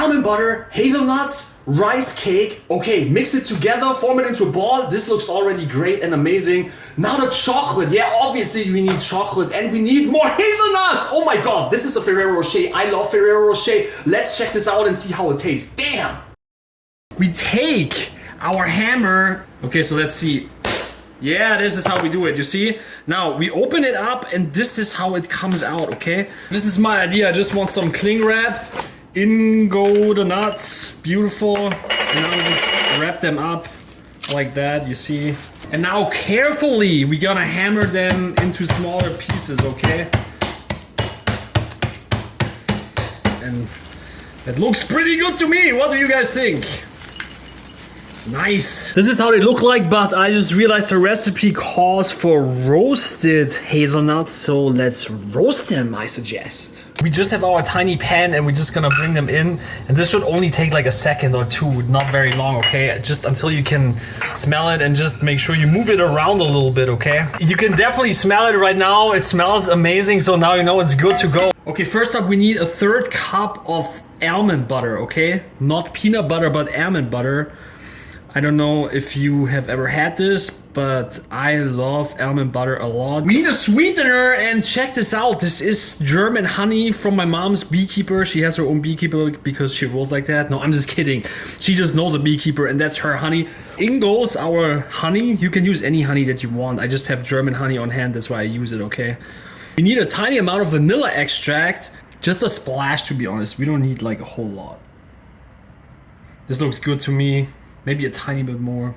almond butter, hazelnuts, rice cake. Okay, mix it together, form it into a ball. This looks already great and amazing. Now the chocolate. Yeah, obviously we need chocolate and we need more hazelnuts. Oh my God, this is a Ferrero Rocher. I love Ferrero Rocher. Let's check this out and see how it tastes. Damn. We take our hammer. Okay, so let's see. Yeah, this is how we do it, you see? Now, we open it up and this is how it comes out, okay? This is my idea. I just want some cling wrap. In go the nuts. Beautiful. And now we just wrap them up like that, you see? And now carefully, we're gonna hammer them into smaller pieces, okay? And it looks pretty good to me. What do you guys think? Nice. This is how they look like, but I just realized the recipe calls for roasted hazelnuts, so let's roast them, I suggest. We just have our tiny pan and we're just gonna bring them in, and this should only take like a second or two, not very long, okay? Just until you can smell it, and just make sure you move it around a little bit, okay? You can definitely smell it right now. It smells amazing, so now you know it's good to go. Okay, first up we need a 1/3 cup of almond butter, okay? Not peanut butter, but almond butter. I don't know if you have ever had this, but I love almond butter a lot. We need a sweetener, and check this out. This is German honey from my mom's beekeeper. She has her own beekeeper because she rolls like that. No, I'm just kidding. She just knows a beekeeper and that's her honey. In goes our honey. You can use any honey that you want. I just have German honey on hand. That's why I use it, okay? We need a tiny amount of vanilla extract. Just a splash, to be honest. We don't need like a whole lot. This looks good to me. Maybe a tiny bit more.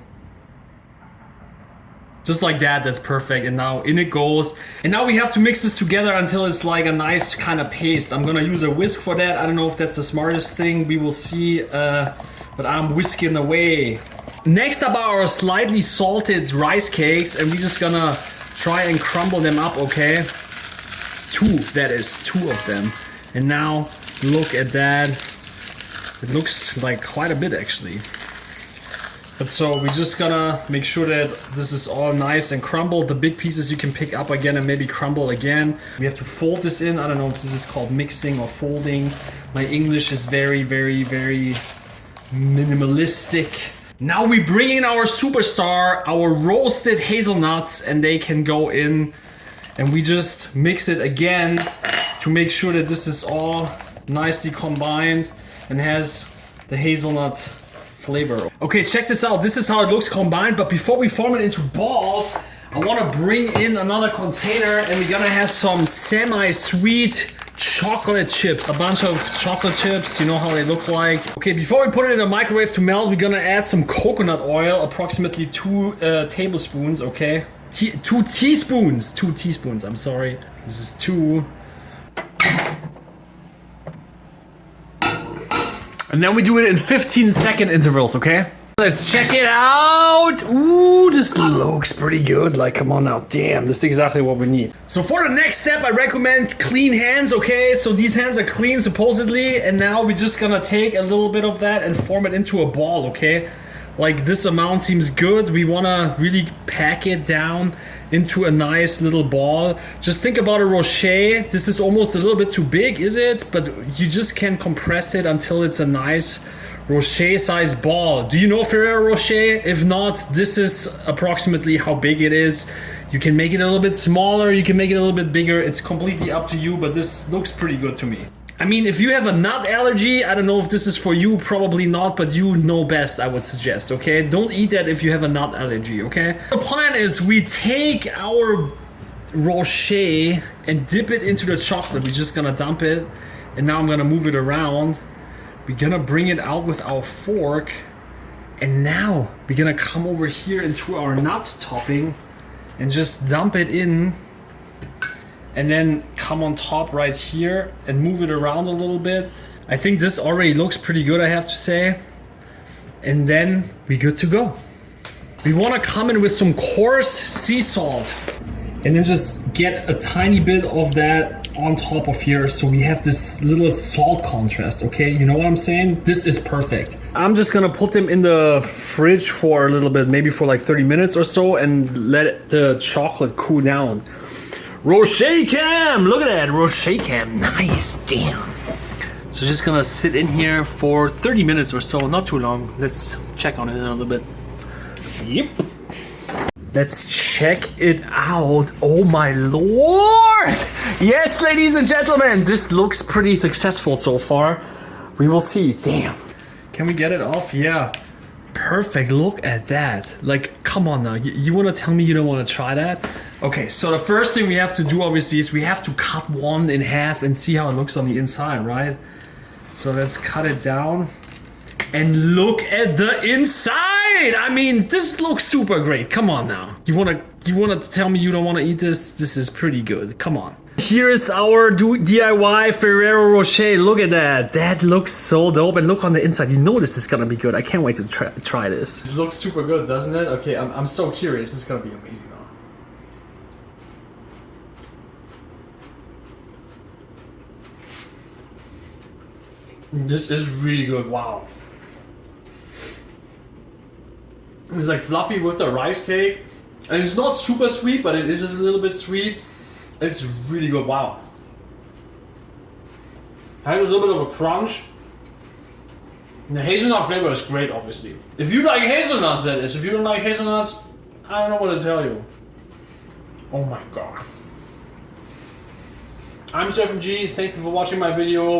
Just like that, that's perfect. And now in it goes. And now we have to mix this together until it's like a nice kind of paste. I'm gonna use a whisk for that. I don't know if that's the smartest thing. We will see, but I'm whisking away. Next up are our slightly salted rice cakes, and we're just gonna try and crumble them up, okay? Two of them. And now look at that. It looks like quite a bit actually. But so we're just gonna make sure that this is all nice and crumbled. The big pieces you can pick up again and maybe crumble again. We have to fold this in. I don't know if this is called mixing or folding. My English is very, very, very minimalistic. Now we bring in our superstar, our roasted hazelnuts, and they can go in. And we just mix it again to make sure that this is all nicely combined and has the hazelnut flavor. Okay, check this out. This is how it looks combined, but before we form it into balls, I want to bring in another container, and we're gonna have some semi-sweet chocolate chips. A bunch of chocolate chips, you know how they look like. Okay, before we put it in the microwave to melt, we're gonna add some coconut oil, approximately 2 tablespoons, okay? 2 teaspoons, I'm sorry. This is 2. And then we do it in 15-second intervals, okay? Let's check it out. Ooh, this looks pretty good. Like, come on now. Damn, this is exactly what we need. So for the next step, I recommend clean hands, okay? So these hands are clean, supposedly. And now we're just gonna take a little bit of that and form it into a ball, okay? Like, this amount seems good. We wanna really pack it down into a nice little ball. Just think about a Rocher. This is almost a little bit too big, is it? But you just can compress it until it's a nice Rocher-sized ball. Do you know Ferrero Rocher? If not, this is approximately how big it is. You can make it a little bit smaller, you can make it a little bit bigger. It's completely up to you, but this looks pretty good to me. I mean, if you have a nut allergy, I don't know if this is for you, probably not, but you know best, I would suggest, okay? Don't eat that if you have a nut allergy, okay? The plan is we take our Rocher and dip it into the chocolate. We're just gonna dump it, and now I'm gonna move it around. We're gonna bring it out with our fork, and now we're gonna come over here into our nut topping and just dump it in, and then come on top right here and move it around a little bit. I think this already looks pretty good, I have to say. And then we're good to go. We wanna come in with some coarse sea salt and then just get a tiny bit of that on top of here, so we have this little salt contrast, okay? You know what I'm saying? This is perfect. I'm just gonna put them in the fridge for a little bit, maybe for like 30 minutes or so, and let the chocolate cool down. Rocher cam! Look at that, Rocher cam. Nice, damn. So just gonna sit in here for 30 minutes or so, not too long. Let's check on it in a little bit. Yep. Let's check it out. Oh my lord! Yes, ladies and gentlemen, this looks pretty successful so far. We will see. Damn. Can we get it off? Yeah. Perfect. Look at that. Like, come on now. You want to tell me you don't want to try that? Okay, so the first thing we have to do obviously is we have to cut one in half and see how it looks on the inside, right? So let's cut it down and look at the inside. I mean, this looks super great. Come on now. You wanna tell me you don't want to eat this? This is pretty good. Come on. Here's our DIY Ferrero Rocher. Look at that. That looks so dope. And look on the inside. You know this is gonna be good. I can't wait to try this. This looks super good, doesn't it? Okay, I'm so curious. This is gonna be amazing now. This is really good. Wow. It's like fluffy with the rice cake. And it's not super sweet, but it is just a little bit sweet. It's really good. Wow. I had a little bit of a crunch. The hazelnut flavor is great, obviously. If you like hazelnuts, that is. If you don't like hazelnuts, I don't know what to tell you. Oh my god. I'm Chef G. Thank you for watching my video.